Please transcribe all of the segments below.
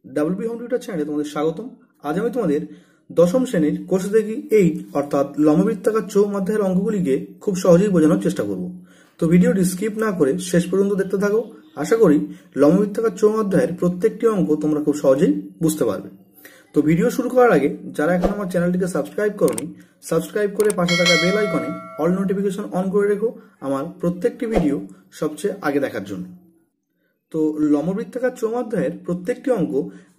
WB home tutor চ্যানেলে তোমাদের স্বাগতম। আজ আমি তোমাদের দশম শ্রেণীর কোষ দেখি 8 অর্থাৎ লম্ববৃত্তাকার চৌম অধ্যায়ের অঙ্কগুলিকে খুব সহজেই বোঝানোর চেষ্টা করব। তো ভিডিওটি স্কিপ না করে শেষ পর্যন্ত দেখতে থাকো। আশা করি লম্ববৃত্তাকার চৌম অধ্যায়ের প্রত্যেকটি অঙ্ক তোমরা খুব সহজেই বুঝতে পারবে। তো ভিডিও শুরু করার আগে যারা এখন আমার চ্যানেলটিকে সাবস্ক্রাইব করোনি, সাবস্ক্রাইব করে পাশে থাকা বেল আইকনে অল নোটিফিকেশন অন করে রেখো আমার প্রত্যেকটি ভিডিও সবচেয়ে আগে দেখার জন্য। তো লম্ববৃত্তাকার চৌম অধ্যায়ের প্রত্যেকটি অঙ্ক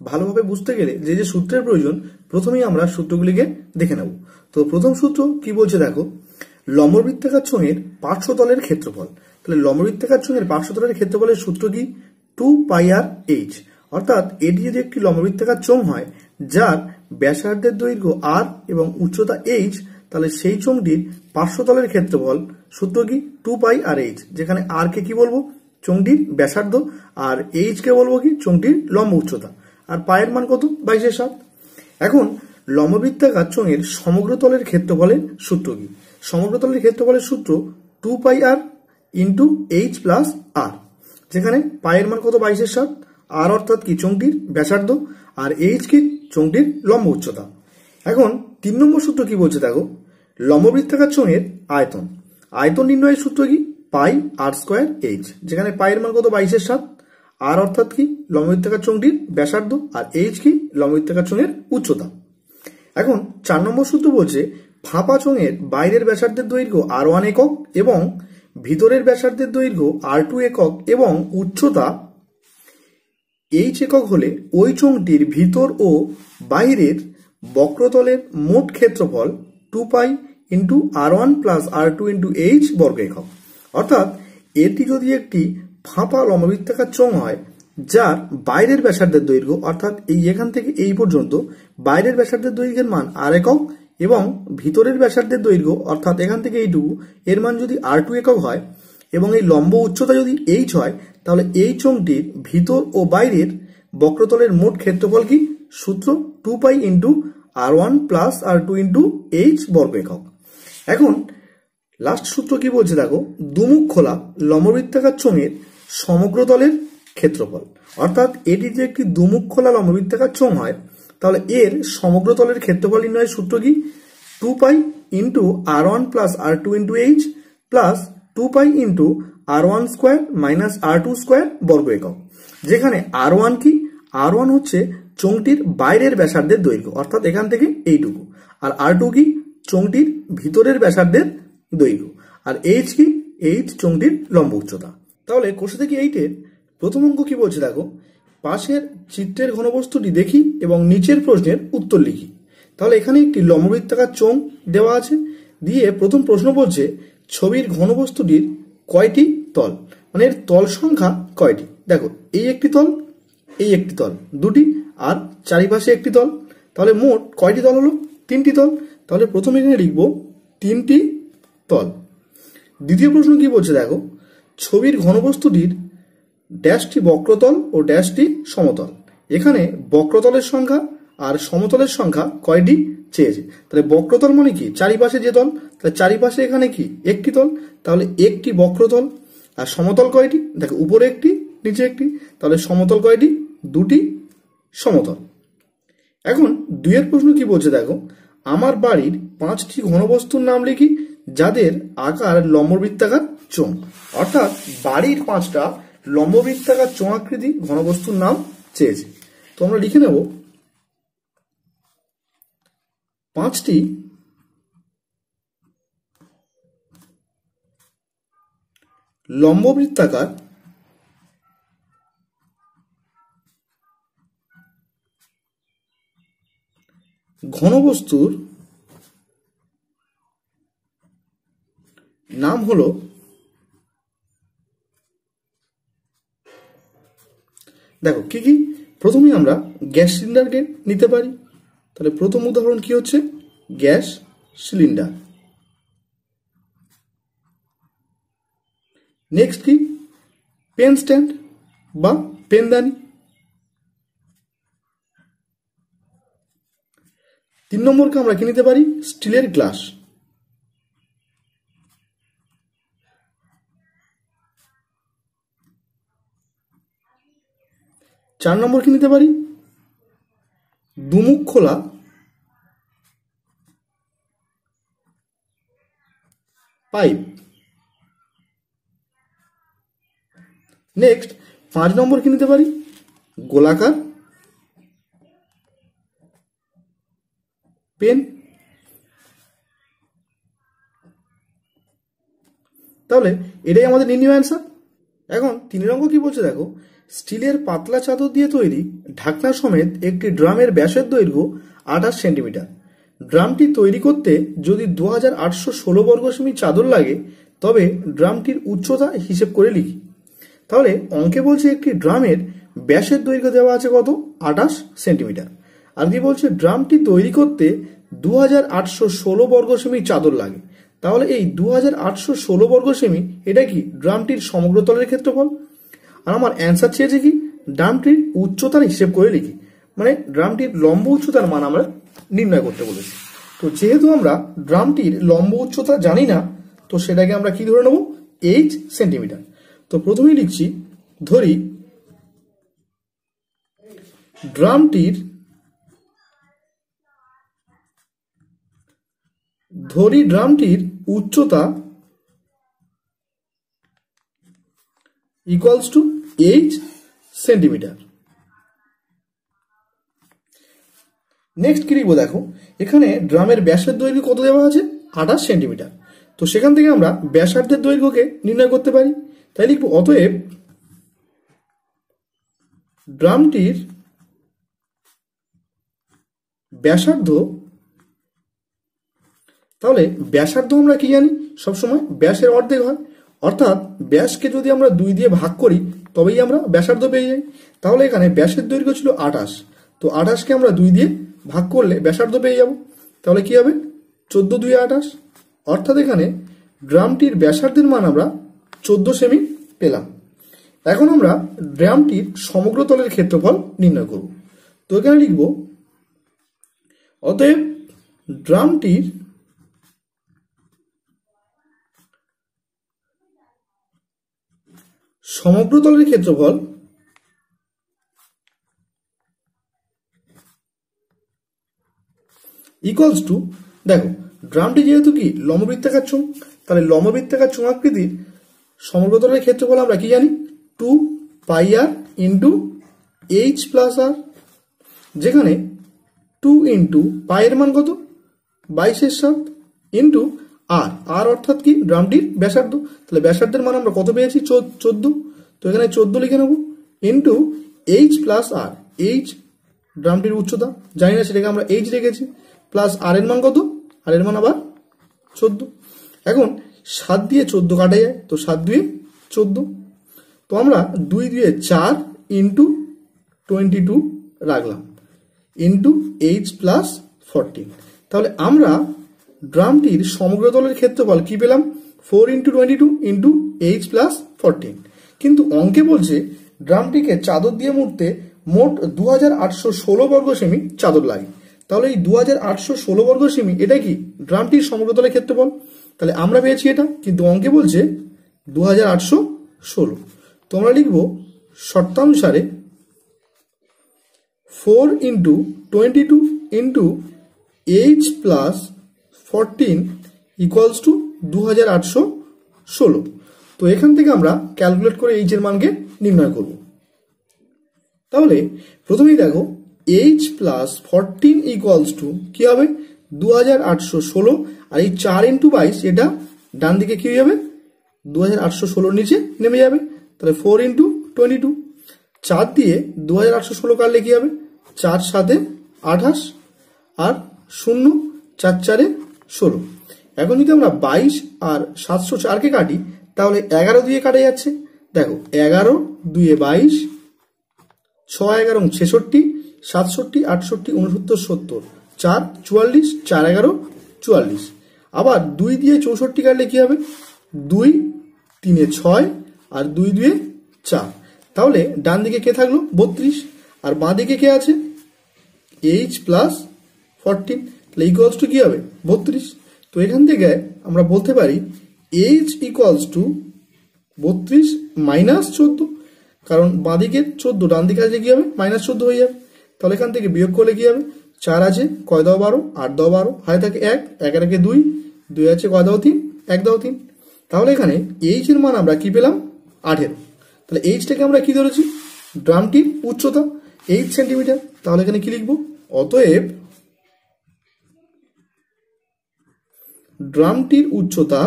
ভালোভাবে বুঝতে গেলে যে যে সূত্রের প্রয়োজন, প্রথমেই আমরা সূত্রগুলিকে দেখে নেব। তো প্রথম সূত্র কি বলছে দেখো, লম্ববৃত্তাকার চোঙের পার্শ্বতলের ক্ষেত্রফল। তাহলে লম্ববৃত্তাকার চোঙের পার্শ্বতলের ক্ষেত্রফলের সূত্র কি? 2πr/h। অর্থাৎ এটি যদি একটি লম্ববৃত্তাকার চোঙ হয় যার ব্যাসার্ধের দৈর্ঘ্য r এবং উচ্চতা h, তাহলে সেই চোঙটির পার্শ্বতলের ক্ষেত্রফল সূত্র কি? 2πr/h। যেখানে r কে কি বলবো? চোঙটির ব্যাসার্ধ, আর এইচ কে বলবো কি? চোঙটির লম্ব উচ্চতা। আর পায়ের মান কত? 22/7। এখন লম্ববৃত্তাকার চোঙের সমগ্র তলের ক্ষেত্রফলের সূত্র কি? সমগ্র তলের ক্ষেত্রফলের সূত্র 2πr ইন্টু এইচ প্লাস আর। যেখানে পায়ের মান কত? 22/7। আর অর্থাৎ কি? চোঙটির ব্যাসার্ধ, আর এইচ কি? চোঙটির লম্ব উচ্চতা। এখন 3 নম্বর সূত্র কি বলছে দেখো, লম্ববৃত্তাকার চোঙের আয়তন। আয়তন নির্ণয়ের সূত্র কি? πr²h। যেখানে পায়ের মান কত? 22/7। আর অর্থাৎ কি? লম্ববৃত্তাকার চোঙটির ব্যাসার্ধ, আর এইচ কি? লম্ববৃত্তাকার চোঙের উচ্চতা। এখন 4 নম্বর সূত্র বলছে ফাঁপা চোঙের বাইরের ব্যাসার্ধের দৈর্ঘ্য r1 একক এবং ভিতরের ব্যাসার্ধের দৈর্ঘ্য r2 একক এবং উচ্চতা h একক হলে ওই চোঙটির ভিতর ও বাইরের বক্রতলের মোট ক্ষেত্রফল 2π into r1 plus r2 into h বর্গ একক। অর্থাৎ এটি যদি একটি ফাঁপা লম্ববৃত্তাকার চোঙ হয় যার বাইরের ব্যাসার্ধের দৈর্ঘ্য, অর্থাৎ এই এখান থেকে এই পর্যন্ত বাইরের ব্যাসার্ধের দৈর্ঘ্যের মান r একক এবং ভিতরের ব্যাসার্ধের দৈর্ঘ্য, অর্থাৎ এখান থেকে এইটুকু, এর মান যদি r2 একক হয় এবং এই লম্ব উচ্চতা যদি h হয়, তাহলে এই চোঙটির ভিতর ও বাইরের বক্রতলের মোট ক্ষেত্রফল কি? সূত্র 2π into r1 plus r2 into h বর্গ একক। এখন লাস্ট সূত্র কি বলছে দেখো, দুমুখ খোলা লম্ববৃত্তাকার চোঙের সমগ্র তলের ক্ষেত্রফল। অর্থাৎ এটি যে একটি দুমুখ খোলা লম্ববৃত্তাকার চোঙ হয়, তাহলে এর সমগ্র তলের ক্ষেত্রফল নির্ণয়ের সূত্র কি? 2π into r1 plus r2 into h plus 2π into r1 square minus r2 square বর্গ একক। যেখানে r1 কি? r1 হচ্ছে চোঙটির বাইরের ব্যাসার্ধের দৈর্ঘ্য, অর্থাৎ এখান থেকে এইটুকু। আর r2 কি? চোঙটির ভিতরের ব্যাসার্ধের দৈর্ঘ্য। আর এইচ কি? এইচ চোঙটির লম্ব উচ্চতা। তাহলে কোষ থেকে 8-এর প্রথম অঙ্ক কি বলছে দেখো, পাশের চিত্রের ঘনবস্তুটি দেখি এবং নিচের প্রশ্নের উত্তর লিখি। তাহলে এখানে একটি লম্ববৃত্তাকার চোঙ দেওয়া আছে, দিয়ে প্রথম প্রশ্ন বলছে ছবির ঘনবস্তুটির কয়টি তল, মানে এর তল সংখ্যা কয়টি। দেখো, এই একটি তল, এই একটি তল, দুটি, আর চারিপাশে একটি তল। তাহলে মোট কয়টি তল হলো? 3টি তল। তাহলে প্রথমে এখানে লিখবো 3টি তল। দ্বিতীয় প্রশ্ন কি বলছে দেখো, ছবির ঘনবস্তুটির ড্যাশটি বক্রতল ও ড্যাশটি সমতল। এখানে বক্রতলের সংখ্যা আর সমতলের সংখ্যা কয়টি চেয়েছে। তাহলে বক্রতল মানে কি? চারিপাশে যে তল, তাহলে চারিপাশে এখানে কি? একটি তল। তাহলে একটি বক্রতল। আর সমতল কয়টি? দেখো, উপরে একটি, নিচে একটি। তাহলে সমতল কয়টি? 2টি সমতল। এখন 2-এর প্রশ্ন কি বলছে দেখো, আমার বাড়ির 5টি ঘনবস্তুর নাম লিখি যাদের আকার লম্ববৃত্তাকার চোঙ। অর্থাৎ বাড়ির 5টা লম্ববৃত্তাকার চোঙাকৃতি ঘনবস্তুর নাম চেয়েছে। তো আমরা লিখে নেব 5টি লম্ববৃত্তাকার ঘনবস্তুর নাম হলো, দেখো কি কি, প্রথমে আমরা গ্যাস সিলিন্ডারকে নিতে পারি। তাহলে প্রথম উদাহরণ কি হচ্ছে? Gas cylinder. নেক্সট কি? পেন স্ট্যান্ড বা পেনদানি। 3 নম্বরকে আমরা কি নিতে পারি? স্টিলের গ্লাস। 4 নম্বর কি নিতে পারি? দুমুখ খোলা পাইপ। নেক্সট 5 নম্বর কি নিতে পারি? গোলাকার পেন। তাহলে এটাই আমাদের নির্ণয় অ্যান্সার। এখন 3 অঙ্ক কি বলছে দেখো, স্টিলের পাতলা চাদর দিয়ে তৈরি ঢাকনা সমেত একটি ড্রামের ব্যাসের দৈর্ঘ্য 28 সেন্টিমিটার। ড্রামটি তৈরি করতে যদি 2816 বর্গ সেমি চাদর লাগে তবে ড্রামটির উচ্চতা হিসেব করে লিখি। তাহলে অঙ্কে বলছে একটি ড্রামের ব্যাসের দৈর্ঘ্য দেওয়া আছে কত? 28 সেন্টিমিটার। আর কি বলছে? ড্রামটি তৈরি করতে 2816 বর্গ সেমি চাদর লাগে। তাহলে এই 2816 বর্গ সেমি এটা কি? ড্রামটির সমগ্র তলের ক্ষেত্রফল। আর আমার অ্যান্সার চেয়েছে কি? ড্রামটির উচ্চতার হিসেব করে লিখি, মানে ড্রামটির লম্ব উচ্চতার মান আমরা নির্ণয় করতে বলেছি। তো যেহেতু আমরা ড্রামটির লম্ব উচ্চতা জানি না, তো সেটাকে আমরা কি ধরে নেব? 8 সেন্টিমিটার। তো প্রথমেই লিখছি, ধরি ড্রামটির উচ্চতা ইকুয়ালস টু 8 সেন্টিমিটার। নেক্সট কি লিখবো দেখো, এখানে ড্রামের ব্যাসের দৈর্ঘ্য কত দেওয়া আছে? 28 সেন্টিমিটার। তো সেখান থেকে আমরা ব্যাসার্ধের দৈর্ঘ্যকে নির্ণয় করতে পারি। তাই লিখবো অতএব ড্রামটির ব্যাসার্ধ। তাহলে ব্যাসার্ধ আমরা কি জানি? সবসময় ব্যাসের অর্ধেক হয়, অর্থাৎ ব্যাসকে যদি আমরা 2 দিয়ে ভাগ করি তবেই আমরা ব্যাসার্ধ পেয়ে যাই। তাহলে এখানে ব্যাসের দৈর্ঘ্য ছিল 28, তো 28কে আমরা 2 দিয়ে ভাগ করলে ব্যাসার্ধ পেয়ে যাব। তাহলে কি হবে? 14 2 28, অর্থাৎ এখানে ড্রামটির ব্যাসার্ধের মান আমরা 14 সেমি পেলাম। এখন আমরা ড্রামটির সমগ্র তলের ক্ষেত্রফল নির্ণয় করব। তো এখানে লিখব অতএব ড্রামটির সমগ্র তলের ক্ষেত্রফল ইকুয়ালস টু, দেখো ড্রামটি যেহেতু কি লম্ববৃত্তাকার চোঙ, তাহলে লম্ববৃত্তাকার চোঙ আকৃতির সমগ্র তলের ক্ষেত্রফল আমরা কি জানি? 2 পাই আর ইন্টু এইচ প্লাস আর, যেখানে 2 ইন্টু পাইয়ের মান কত? 22/7 ইন্টু আর, আর অর্থাৎ কি? ড্রামটির ব্যাসার্ধ। তাহলে ব্যাসার্ধের মান আমরা কত পেয়েছি? 14। তো এখানে 14 লিখে নেব ইন্টু এইচ প্লাস আর, এইচ ড্রামটির উচ্চতা জানি না, সেটাকে আমরা এইচ রেখেছি, প্লাস আর এর মান কত? আর এর মান আবার 14। এখন 7 দিয়ে 14 কাটা যায়, তো 7 2 14। তো আমরা 2 2 4 ইন্টু 22 রাখলাম ইন্টু এইচ প্লাস 14। তাহলে আমরা ড্রামটির সমগ্র তলের ক্ষেত্রফল কি পেলাম? 4 ইন্টু 22 ইন্টু এইচ প্লাস 14। কিন্তু অঙ্কে বলছে ড্রামটিকে চাদর দিয়ে মুড়তে মোট 2816 বর্গ সেমি চাদর লাগে। তাহলে এই 2816 বর্গ সেমি এটা কি? ড্রামটির সমগ্র তলের ক্ষেত্রফল। তাহলে আমরা পেয়েছি এটা, কিন্তু অঙ্কে বলছে 2816। তো আমরা লিখব শর্তানুসারে 4 into 22 into H plus 14 equals to 2816। তো এখান থেকে আমরা ক্যালকুলেট করে এইচ এর মানকে নির্ণয় করব। তাহলে প্রথমেই দেখো এইচ প্লাস 14 ইকুয়ালস টু কি হবে? 2816, আর এই 4 ইন্টু 22 এটা ডান দিকে কি হয়ে যাবে? 2816 নিচে নেমে যাবে। তাহলে 4 ইন্টু 22, 4 দিয়ে 2816 কাটলে কি হবে? 4 7 28 আর 0 4 4 16। এখন যদি আমরা 22 আর 704কে কাটি তাহলে 11 দিয়ে কাটা যাচ্ছে। দেখো 11 2 22, 6 11 66, 67 68 69 70, 4 44, 4 11 44। আবার 2 দিয়ে 64 কাটলে কি হবে? 2 3 6 আর 2 2 4। তাহলে ডান দিকে কে থাকলো? 32, আর বাঁ দিকে কে আছে? H plus 14। তাহলে ইকুয়ালস টু কি হবে? 32। তো এখান থেকে আমরা বলতে পারি এইচ ইকুয়ালস টু 32 মাইনাস 14, কারণ বাঁ দিকে 14 ডান দিকে আছে কি হবে? -14 হয়ে যাবে। তাহলে এখান থেকে বিয়োগ করলে কি হবে, 4 আছে, কয় দাও 12, 8 দাও 12, হাতে থাকে 1, 1 এর আগে 2, 2 আছে, কয় দাও 3, 1 দাও 3। তাহলে এখানে এইচ এর মান আমরা কি পেলাম, 18। তাহলে এইচটাকে আমরা কি ধরেছি, ড্রামটির উচ্চতা 8 সেন্টিমিটার। তাহলে এখানে কি লিখবো, অতএব ড্রামটির উচ্চতা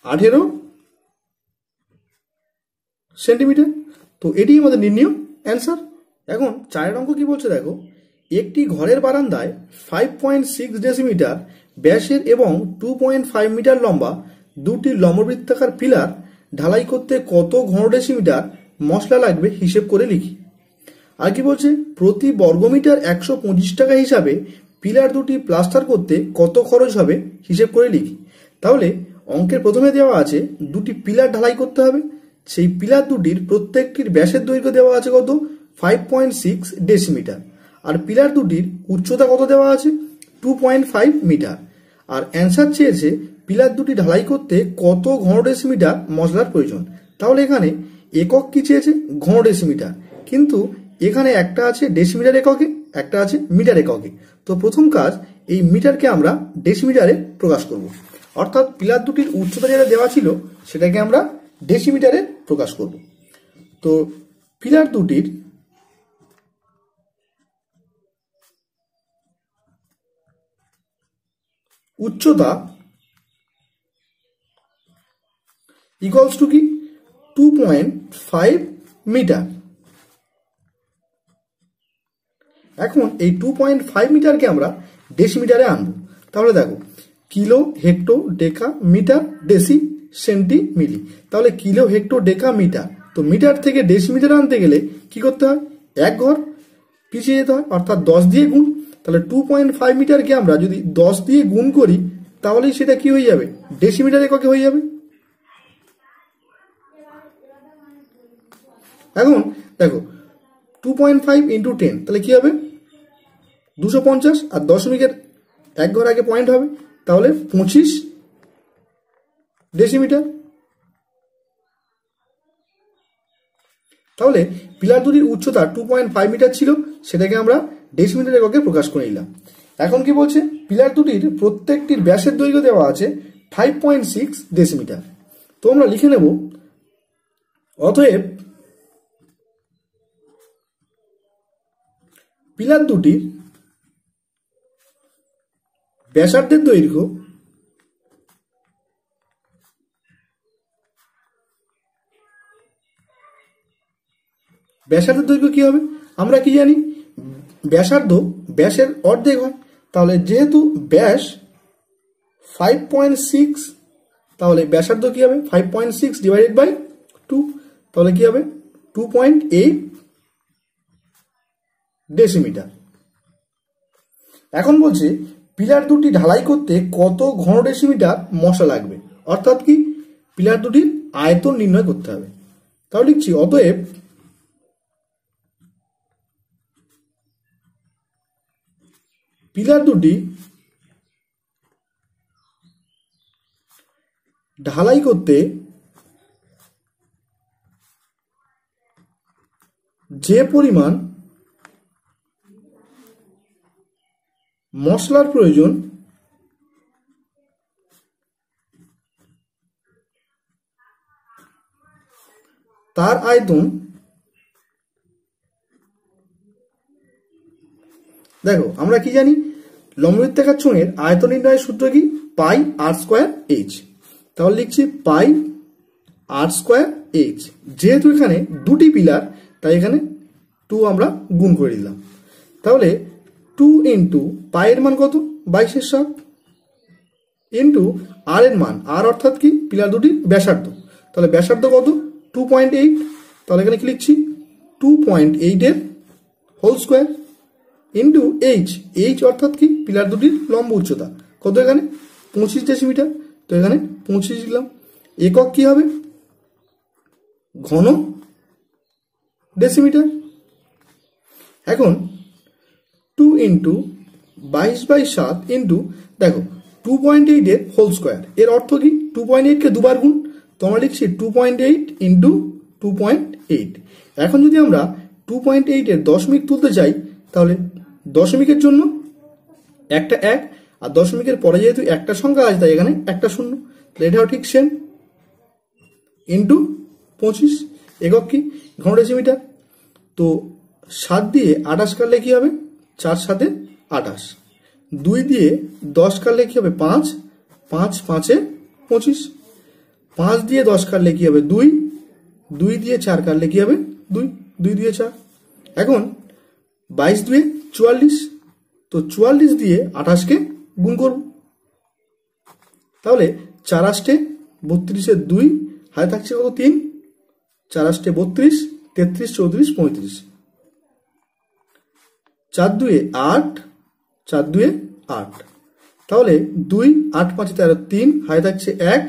18 সেন্টিমিটার। তো এটি আমাদের নির্ণয় অ্যান্সার। এখন 4 অঙ্ক কি বলছে দেখো, একটি ঘরের বারান্দায় 5.6 ডেসিমিটার ব্যাসের এবং 2.5 মিটার লম্বা দুটি লম্ববৃত্তাকার পিলার ঢালাই করতে কত ঘন ডেসিমিটার মশলা লাগবে হিসেব করে লিখি। আর কি বলছে, প্রতি বর্গমিটার 125 টাকা হিসাবে পিলার দুটি প্লাস্টার করতে কত খরচ হবে হিসেব করে লিখি। তাহলে অঙ্কের প্রথমে দেওয়া আছে দুটি পিলার ঢালাই করতে হবে, সেই পিলার দুটির প্রত্যেকটির ব্যাসের দৈর্ঘ্য দেওয়া আছে কত, 5.6 ডেসিমিটার, আর পিলার দুটির উচ্চতা কত দেওয়া আছে, 2.5 মিটার। আর অ্যান্সার চেয়েছে পিলার দুটি ঢালাই করতে কত ঘন ডেসিমিটার মশলার প্রয়োজন। তাহলে এখানে একক কি চেয়েছে, ঘন ডেসিমিটার, কিন্তু এখানে একটা আছে ডেসিমিটার এককে, একটা আছে মিটার এককে। তো প্রথম কাজ, এই মিটারকে আমরা ডেসিমিটারে প্রকাশ করব, অর্থাৎ পিলার দুটির উচ্চতা যেটা দেওয়া ছিল সেটাকে আমরা ডেসিমিটারে প্রকাশ করব। তো পিলার দুটির উচ্চতা ইকুয়ালস টু কি, 2.5 মিটার। এখন এই 2.5 মিটারকে আমরা ডেসিমিটারে আনবো। তাহলে দেখো, কিলো, হেক্টো, ডেকা, মিটার, ডেসি, সেন্টি, মিলি। তাহলে কিলো, হেক্টো, ডেকা, মিটার। তো মিটার থেকে ডেসিমিটার আনতে গেলে কি করতে হয়, এক ঘর পিছিয়ে যেতে হয়, অর্থাৎ 10 দিয়ে গুণ। তাহলে 2.5 মিটারকে আমরা যদি 10 দিয়ে গুণ করি তাহলেই সেটা কি হয়ে যাবে, ডেসিমিটার এককে হয়ে যাবে। এখন দেখো 2.5 ইন্টু 10, তাহলে কি হবে 250, আর দশমিকের এক ঘর আগে পয়েন্ট হবে, তাহলে 25 ডেসিমিটার। তাহলে পিলার দুটির উচ্চতা 2.5 মিটার ছিল, সেটাকে আমরা ডেসিমিটার এককে প্রকাশ করে নিলাম। এখন কি বলছে, পিলার দুটির প্রত্যেকটির ব্যাসের দৈর্ঘ্য দেওয়া আছে 5.6 ডেসিমিটার। তো আমরা লিখে নেব, অতএব পিলার দুটির ব্যাসার্ধের দৈর্ঘ্য কি হবে, আমরা কি জানি, ব্যাসার্ধ ব্যাসের অর্ধেক হয়। তাহলে যেহেতু ব্যাস 5.6, তাহলে ব্যাসার্ধ কি হবে, 5.6 ডিভাইডেড বাই 2, তাহলে কি হবে 2.8 ডেসিমিটার। এখন বলছে পিলার দুটি ঢালাই করতে কত ঘন ডেসিমিটার মশলা লাগবে, অর্থাৎ কি পিলার দুটির আয়তন নির্ণয় করতে হবে। তাহলে লিখছি, অতএব পিলার দুটি ঢালাই করতে যে পরিমাণ মশলার প্রয়োজন তার আয়তন, দেখো আমরা কি জানি, লম্ববৃত্তাকার চোঙের আয়তন নির্ণয়ের সূত্র কি, পাই আর স্কোয়ার এইচ। তাহলে লিখছি পাই আর স্কোয়ার এইচ। যেহেতু এখানে দুটি পিলার, তাই এখানে 2 আমরা গুণ করে দিলাম। তাহলে 2 ইন্টু পায়ের মান কত, 22/7, ইন্টু আর এর মান, আর অর্থাৎ কি পিলার দুটির ব্যাসার্ধ, তাহলে ব্যাসার্ধ কত 2.8, তাহলে এখানে কি লিখছি 2.8 এর whole square, into H, H অর্থাৎ কি পিলার দুটির লম্ব উচ্চতা কত, এখানে 25 ডেসিমিটার। তো এখানে 25 দিলাম। একক কি হবে, ঘন ডেসিমিটার। এখন 2 ইন্টু 22/7 ইন্টু, দেখো 2.8 এর হোল স্কোয়ার, এর অর্থ কি 2.8 কে দুবার গুণ, তো আমরা লিখছি 2.8 ইন্টু 2.8। এখন যদি আমরা 2.8 এর দশমিক তুলতে চাই তাহলে দশমিকের জন্য একটা 1, আর দশমিকের পরে যেহেতু একটা সংখ্যা আছে তাই এখানে একটা 0, এটাও ঠিক সেম, ইন্টু 25। একক কি? ঘন ডেসিমিটার। তো 7 দিয়ে 28 কাটলে কি হবে? 4 7 28। 2 দিয়ে 10 কাটলে কি হবে? 5, 5 5 25। 5 দিয়ে 10 কাটলে কি হবে? 2, 2 দিয়ে 4 কাটলে কি হবে? 2, 2 দিয়ে 4। এখন 22 2 44, তো 44 দিয়ে 28কে গুণ করব। তাহলে 4 8 32 2, হাতে থাকছে কত? 3, 4 8 32, 33 34 35। 4 2 8, 4 2 8। তাহলে 2 8 5 13 3, হাতে থাকছে 1,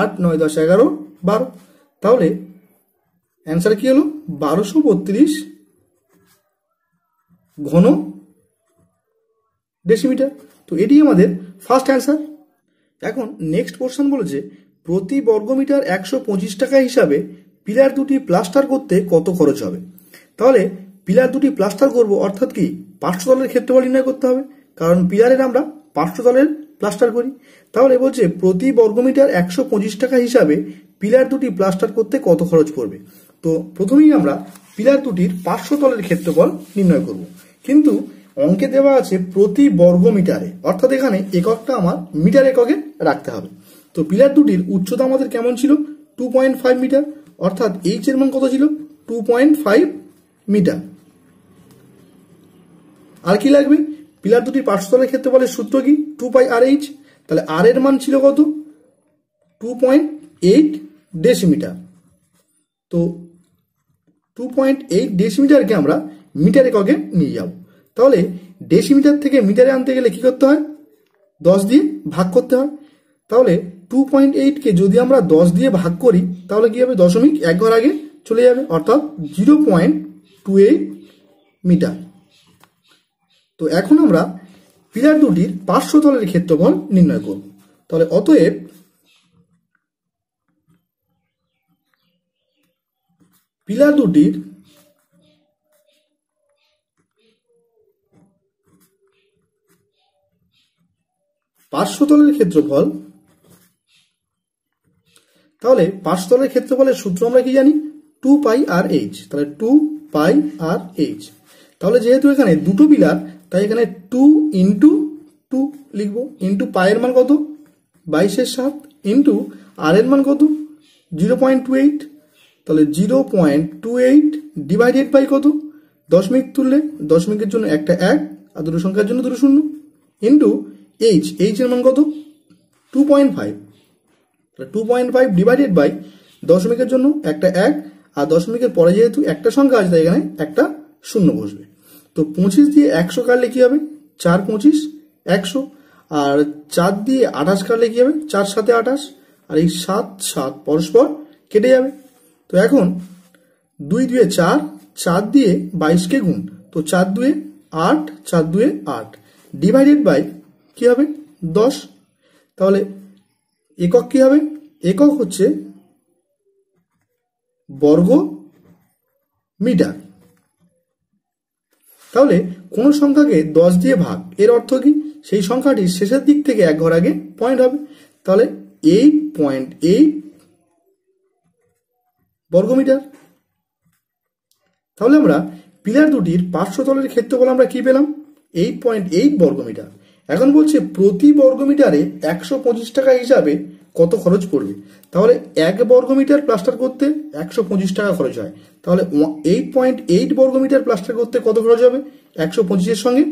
8 9 10 11 12। তাহলে অ্যান্সার কি হলো? 1232 ঘন ডেসিমিটার। তো এটি আমাদের ফার্স্ট অ্যান্সার। এখন নেক্সট কোশ্চেন বলেছে প্রতি বর্গমিটার 125 টাকা হিসাবে পিলার দুটি প্লাস্টার করতে কত খরচ হবে? তাহলে পিলার দুটি প্লাস্টার করব অর্থাৎ কি পার্শ্বতলের ক্ষেত্রফল নির্ণয় করতে হবে, কারণ পিলারের আমরা পার্শ্বতলের প্লাস্টার করি। তাহলে বলছে প্রতি বর্গমিটার 125 টাকা হিসাবে পিলার দুটি প্লাস্টার করতে কত খরচ পড়বে। তো প্রথমেই আমরা পিলার দুটির পার্শ্বতলের ক্ষেত্রফল নির্ণয় করব, কিন্তু অঙ্কে দেওয়া আছে প্রতি বর্গমিটারে, অর্থাৎ এখানে এককটা আমার মিটার এককে রাখতে হবে। তো পিলার দুটির উচ্চতা আমাদের কেমন ছিল? 2.5 মিটার, অর্থাৎ এইচ এর মান কত ছিল? 2.5 মিটার। আর কি লাগবে? পিলার দুটির পার্শ্বতলের ক্ষেত্রফলের সূত্র কি? 2 পাই আর এইচ। তাহলে আর এর মান ছিল কত? 2.8 ডেসিমিটার। তো 2.8 ডেসিমিটারকে আমরা মিটার এককে নিয়ে যাব। তাহলে ডেসিমিটার থেকে মিটারে আনতে গেলে কি করতে হয়? 10 দিয়ে ভাগ করতে হয়। তাহলে 2.8কে যদি আমরা 10 দিয়ে ভাগ করি তাহলে কি হবে? দশমিক এক ঘর আগে চলে যাবে, অর্থাৎ 0.28 মিটার। তো এখন আমরা পিলার দুটির পার্শ্বতলের ক্ষেত্রফল নির্ণয় করব। তাহলে অতএব পিলার দুটির পার্শ্বতলের ক্ষেত্রফল, তাহলে পার্শ্বতলের ক্ষেত্রফলের সূত্র আমরা কি জানি? 2 পাই আর এইচ। তাহলে 2 পাই আর এইচ। তাহলে যেহেতু এখানে দুটো পিলার তাই এখানে 2 ইন্টু 2 লিখবো, ইন্টু পায়ের মান কত? 22/7, ইন্টু আর এর মান কত? 0.28। তাহলে 0.28 ডিভাইডেড বাই কত? দশমিক তুললে দশমিকের জন্য একটা 1 আর দুটো সংখ্যার জন্য দুটো 0, ইন্টু এইচ। এইচ এর মান কত? 2.5। 2.5 ডিভাইডেড বাই দশমিকের জন্য একটা 1 আর দশমিকের পরে যেহেতু একটা সংখ্যা আছে তাই এখানে একটা 0 বসবে। তো 25 দিয়ে 100 কাটলে কি হবে? 4 25 100। আর 4 দিয়ে 28 কাটলে কি হবে? 4 7 28। আর এই 7 7 পরস্পর কেটে যাবে। তো এখন 2 2 4, 4 দিয়ে 22কে গুণ, তো 4 2 8, 4 2 8 ডিভাইডেড বাই কি হবে? 10। তাহলে একক কি হবে? একক হচ্ছে বর্গ মিটার। তাহলে কোন সংখ্যাকে 10 দিয়ে ভাগ, এর অর্থ কি সেই সংখ্যাটির শেষের দিক থেকে এক ঘর আগে পয়েন্ট হবে। তাহলে 8.8 বর্গমিটার। তাহলে আমরা পিলার দুটির পার্শ্বতলের ক্ষেত্রফল আমরা কি পেলাম? 8.8 বর্গমিটার। এখন বলছে প্রতি বর্গমিটারে 125 টাকা হিসাবে কত খরচ পড়বে। তাহলে 1 বর্গমিটার প্লাস্টার করতে 125 টাকা খরচ হয়। তাহলে 8.8 বর্গমিটার প্লাস্টার করতে কত খরচ হবে? 125-এর সঙ্গে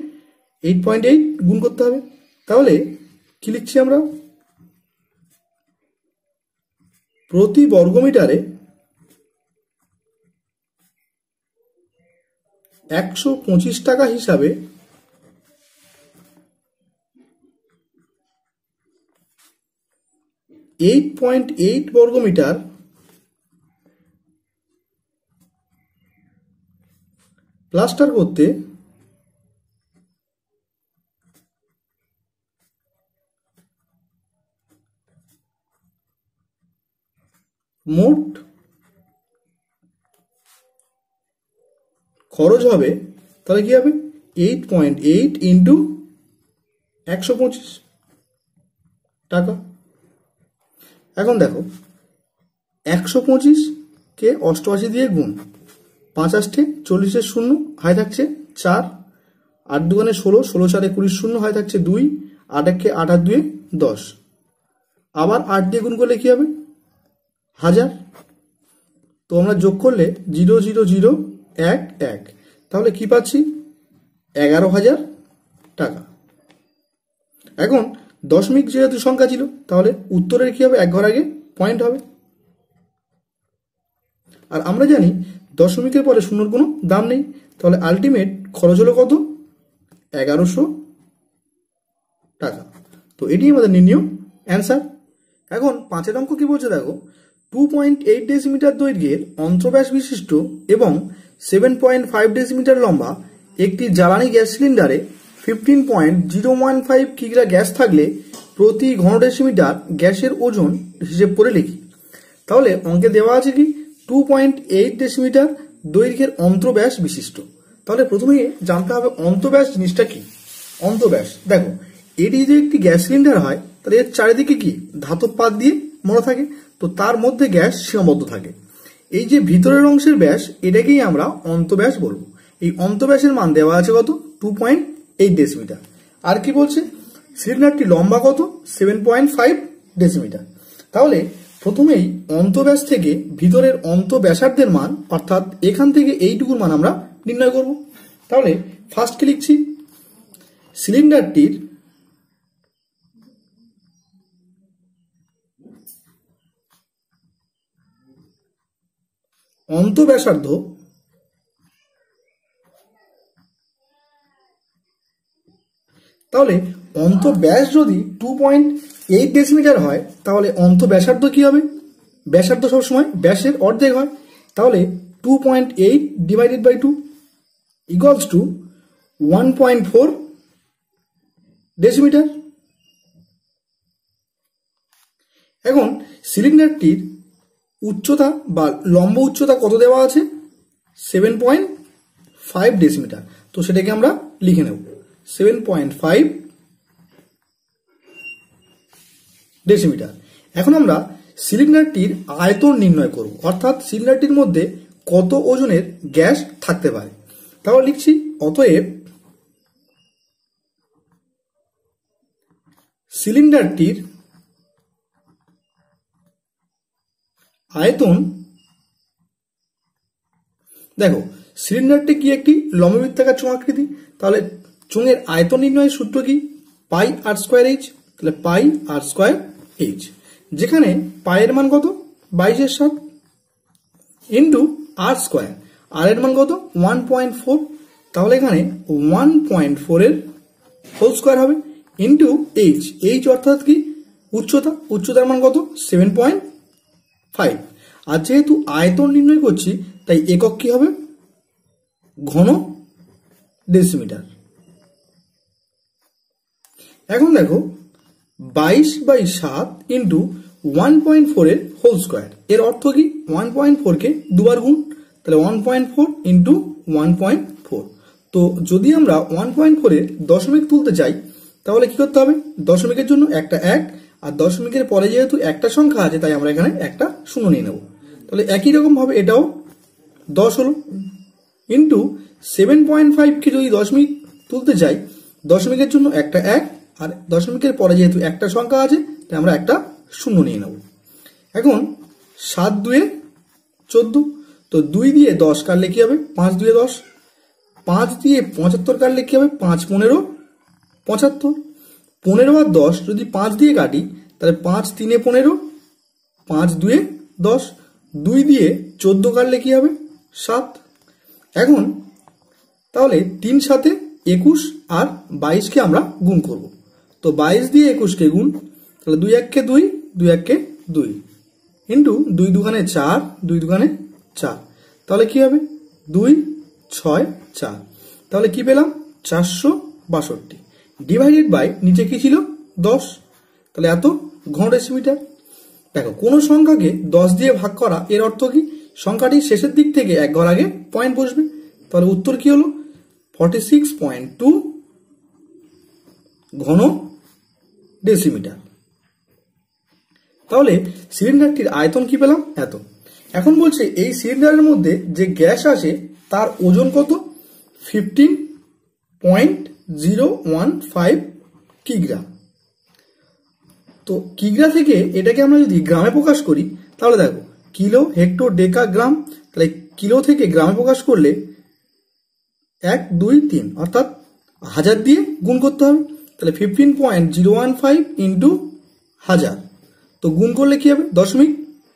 8.8 গুণ করতে হবে। তাহলে কি লিখছি আমরা? প্রতি বর্গমিটারে 125 টাকা হিসাবে 8.8 বর্গমিটার প্লাস্টার করতে মোট খরচ হবে, তাহলে কি হবে 8.8 ইন্টু 125 টাকা। এখন দেখো 125 কে 88 দিয়ে গুণ, 5 8 40 শূন্য, হাই থাকছে 4, 8 2 16, 16 4 20 শূন্য, হাই থাকছে 2, 8 1 8 8 2 10, আবার 8 দিয়ে গুণ করলে কি হবে 1000। তো আমরা যোগ করলে 0 0 0 1 1, তাহলে কি পাচ্ছি 11,000 টাকা। এখন দশমিক যেহেতু সংখ্যা ছিল, তাহলে উত্তরের কি হবে, এক ঘর আগে পয়েন্ট হবে। আর আমরা জানি দশমিকের পরে শূন্যর কোনো দাম নেই, তাহলে আলটিমেট খরচ হলো কত, 1100 টাকা। তো এটি আমাদের নির্ণয় অ্যান্সার। এখন 5 অঙ্ক কি বলছে দেখো, 2.8 ডেসিমিটার দৈর্ঘ্যের অন্তর্ব্যাস বিশিষ্ট এবং 7.5 ডেসিমিটার লম্বা একটি জ্বালানি গ্যাস সিলিন্ডারে 15.015 কিগ্রা গ্যাস থাকলে প্রতি ঘন ডেসিমিটার গ্যাসের ওজন হিসেব করে লিখি। তাহলে অঙ্কে দেওয়া আছে কি 2.8 ডেসিমিটার দৈর্ঘ্যের অন্তর্ব্যাস বিশিষ্ট। তাহলে প্রথমে জানতে হবে অন্তর্ব্যাস জিনিসটা কি। অন্তর্ব্যাস দেখো, এটি যদি একটি গ্যাস সিলিন্ডার হয় তাহলে এর চারিদিকে কি ধাতব পাত দিয়ে মোড়া থাকে, তো তার মধ্যে গ্যাস সীমাবদ্ধ থাকে। এই যে ভিতরের অংশের ব্যাস, এটাকেই আমরা অন্তর্ব্যাস বলবো। এই অন্তর্ব্যাসের মান দেওয়া আছে কত, 2.8 ডেসিমিটার। আর কি বলছে, সিলিন্ডারটি লম্বা কত, 7.5 ডেসিমিটার। তাহলে প্রথমেই অন্তর্ব্যাস থেকে ভিতরের অন্তর্ব্যাসার্ধের মান, অর্থাৎ এখান থেকে এইটুকুর মান আমরা নির্ণয় করব। তাহলে ফার্স্ট কি লিখছি, সিলিন্ডারটির অন্তর্ব্যাসার্ধ তাহলে অন্তর্ব্যাস যদি 2.8 ডেসিমিটার হয়, তাহলে অন্তর্ব্যাসার্ধ কি হবে, ব্যাসার্ধ সবসময় ব্যাসের অর্ধেক হয়। তাহলে 2.8 divided by 2 equals to 1.4 decimetre. এখন সিলিন্ডারটির উচ্চতা বা লম্ব উচ্চতা কত দেওয়া আছে, 7.5 ডেসিমিটার। তো সেটাকে আমরা লিখে নেব 7.5 ডেসিমিটার। এখন আমরা সিলিন্ডারটির আয়তন নির্ণয় করব, অর্থাৎ সিলিন্ডারটির মধ্যে কত ওজনের গ্যাস থাকতে পারে। তাহলে লিখছি, অতএব সিলিন্ডারটির আয়তন, দেখো সিলিন্ডারটি কি একটি লম্ববৃত্তাকার চোঙ আকৃতি, তাহলে চোঙের আয়তন নির্ণয়ের সূত্র কি, পাই আর স্কোয়ার এইচ। তাহলে পাই আর স্কোয়ার এইচ, যেখানে পায়ের মান কত 22/7 ইন্টু আর স্কোয়ার, আর এর মান কত 1.4। তাহলে এখানে 1.4 এর হোল স্কোয়ার হবে ইন্টু এইচ। এইচ অর্থাৎ কি উচ্চতা, উচ্চতার মান কত 7.5। আর যেহেতু আয়তন নির্ণয় করছি, তাই একক কি হবে, ঘন ডেসিমিটার। এখন দেখো 22/7 ইন্টু 1.4 এর হোল স্কোয়ার, এর অর্থ কি 1.4 কে দুবার গুণ, তাহলে 1.4 ইন্টু 1.4। তো যদি আমরা 1.4 এর দশমিক তুলতে চাই, তাহলে কি করতে হবে, দশমিকের জন্য একটা 1, আর দশমিকের পরে যেহেতু একটা সংখ্যা আছে, তাই আমরা এখানে একটা শূন্য নিয়ে নেব। তাহলে একই রকম ভাবে এটাও 10 হলো, ইন্টু 7.5 কে যদি দশমিক তুলতে চাই, দশমিকের জন্য একটা 1, আর দশমিকের পরে যেহেতু একটা সংখ্যা আছে, তাই আমরা একটা শূন্য নিয়ে নেব। এখন 7 2 14, তো 2 দিয়ে 10 কাটলে কি হবে, 5 2 10, 5 দিয়ে 75 কাটলে কি হবে, 5 15 75, 15 আর 10 যদি 5 দিয়ে কাটি, তাহলে 5 3 15, 5 2 10, 2 দিয়ে 14 কাটলে কি হবে 7। এখন তাহলে 3 7 21 আর 22 কে আমরা গুণ করব। তো 22 দিয়ে 21 কে গুণ, তাহলে 2 1 কে 2, 2 1 কে 2 ইন্টু 2 2 4, 2 2 4, তাহলে কি হবে 2 6 4। তাহলে কি পেলাম 462 ডিভাইডেড বাই নিচে কি ছিল 10, তাহলে এত ঘন ডেসিমিটার। দেখো কোনো সংখ্যাকে 10 দিয়ে ভাগ করা, এর অর্থ কি সংখ্যাটি শেষের দিক থেকে এক ঘর আগে পয়েন্ট বসবে। তাহলে উত্তর কি হলো 46.2 ঘন ডেসিমিটার। তাহলে সিলিন্ডারটির আয়তন কি পেলাম? এত। এখন বলছে এই সিলিন্ডারের মধ্যে যে গ্যাস আছে তার ওজন কত? 15.015 কিগ্রা। তো কিগ্রা থেকে এটাকে আমরা যদি গ্রামে প্রকাশ করি তাহলে দেখো কিলো, হেক্টর, ডেকা, গ্রাম। তাহলে কিলো থেকে গ্রামে প্রকাশ করলে 1, 2, 3 অর্থাৎ 1000 দিয়ে গুণ করতে হবে। তাহলে 15.015 ইন্টু 1000, তো গুণ করলে কি হবে? দশমিক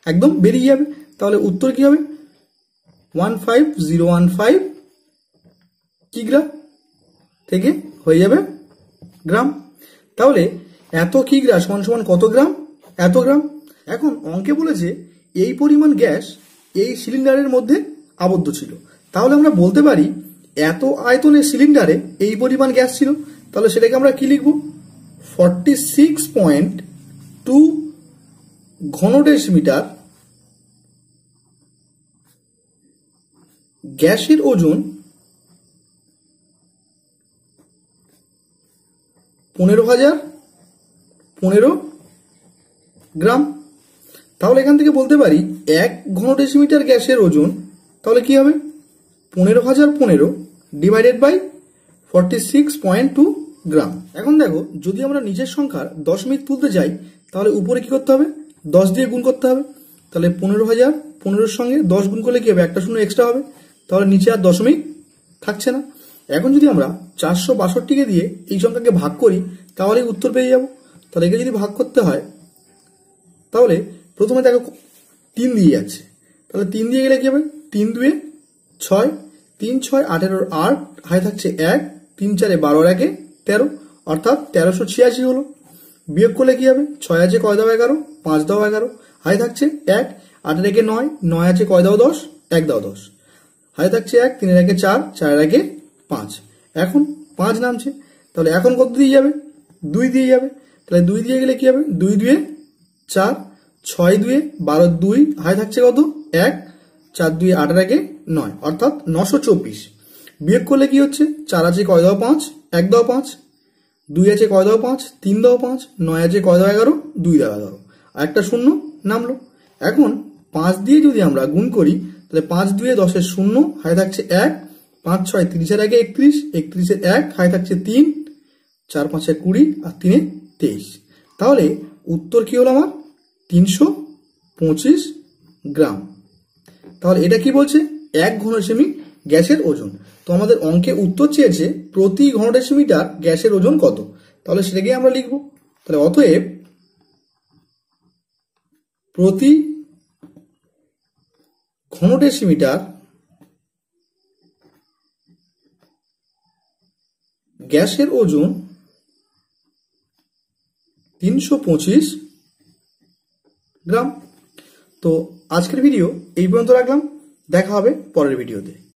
একদম বেরিয়ে যাবে। তাহলে উত্তর কি হবে? 15015 কিগ্রা থেকে হয়ে যাবে গ্রাম। তাহলে এত কিগ্রা সমান সমান কত গ্রাম? এত গ্রাম। এখন অঙ্কে বলেছে এই পরিমাণ গ্যাস এই সিলিন্ডারের মধ্যে আবদ্ধ ছিল। তাহলে আমরা বলতে পারি এত আয়তনের সিলিন্ডারে এই পরিমাণ গ্যাস ছিল। তাহলে সেটাকে আমরা কি লিখব? 46.2 ঘন ডেসিমিটার গ্যাসের ওজন 15,015 গ্রাম। তাহলে এখান থেকে বলতে পারি 1 ঘন ডেসিমিটার গ্যাসের ওজন তাহলে কি হবে? 15,015 ডিভাইডেড বাই 46.2 গ্রাম। এখন দেখো যদি আমরা নিচের সংখ্যার দশমিক তুলতে যাই তাহলে উপরে কি করতে হবে? 10 দিয়ে গুণ করতে হবে। তাহলে 15,015 সঙ্গে 10 গুণ করলে কি হবে? একটা শূন্য এক্সট্রা হবে। তাহলে নিচে আর দশমিক থাকছে না। এখন যদি আমরা 462কে দিয়ে এই সংখ্যাকে ভাগ করি তাহলে উত্তর পেয়ে যাব। তাহলে একে যদি ভাগ করতে হয় তাহলে প্রথমে দেখো 3 দিয়ে যাচ্ছে। তাহলে 3 দিয়ে গেলে কি হবে? 3 2 6, 3 6 18 8, হাই থাকছে 1, 3 4 12 1 13 অর্থাৎ 1386 হলো। বিয়োগ করলে কি হবে? 6 আছে কয় দাও 11, 5 দাও 11, হাই থাকছে 1, 8 1 9, 9 আছে কয় দাও 10, 1 দাও 10, হাই থাকছে 1, 3 1 4, 4 1 5। এখন 5 নামছে। তাহলে এখন কত দিয়ে যাবে? 2 দিয়ে যাবে। তাহলে 2 দিয়ে গেলে কি হবে? 2 2 4, 6 2 12 2, হাই থাকছে কত? 1, 4 2 8 1 9 অর্থাৎ 924। বিয়োগ করলে কি হচ্ছে? 4 আছে কয় দাও 5, 1 দাও 5, 2 আছে কয় দাও 5, 3 দাও 5, 9 আছে কয় দাও 11, 2 দাও 11, আর একটা শূন্য নামলো। এখন 5 দিয়ে যদি আমরা গুণ করি তাহলে 5 2 10 শূন্য, হাই থাকছে 1, 5 6 30 1 31, 31 1, হাই থাকছে 3, 4 5 20 আর 3 23। তাহলে উত্তর কি হলো আমার? 325 গ্রাম। তাহলে এটা কি বলছে? 1 ঘন সেমি গ্যাসের ওজন। তো আমাদের অঙ্কে উত্তর চেয়েছে প্রতি ঘন ডেসিমিটার গ্যাসের ওজন কত। তাহলে সেটাকে আমরা লিখব। তাহলে অতএব প্রতি ঘন ডেসিমিটার গ্যাসের ওজন 325 গ্রাম। তো আজকের ভিডিও এই পর্যন্ত রাখলাম। দেখা হবে পরের ভিডিওতে।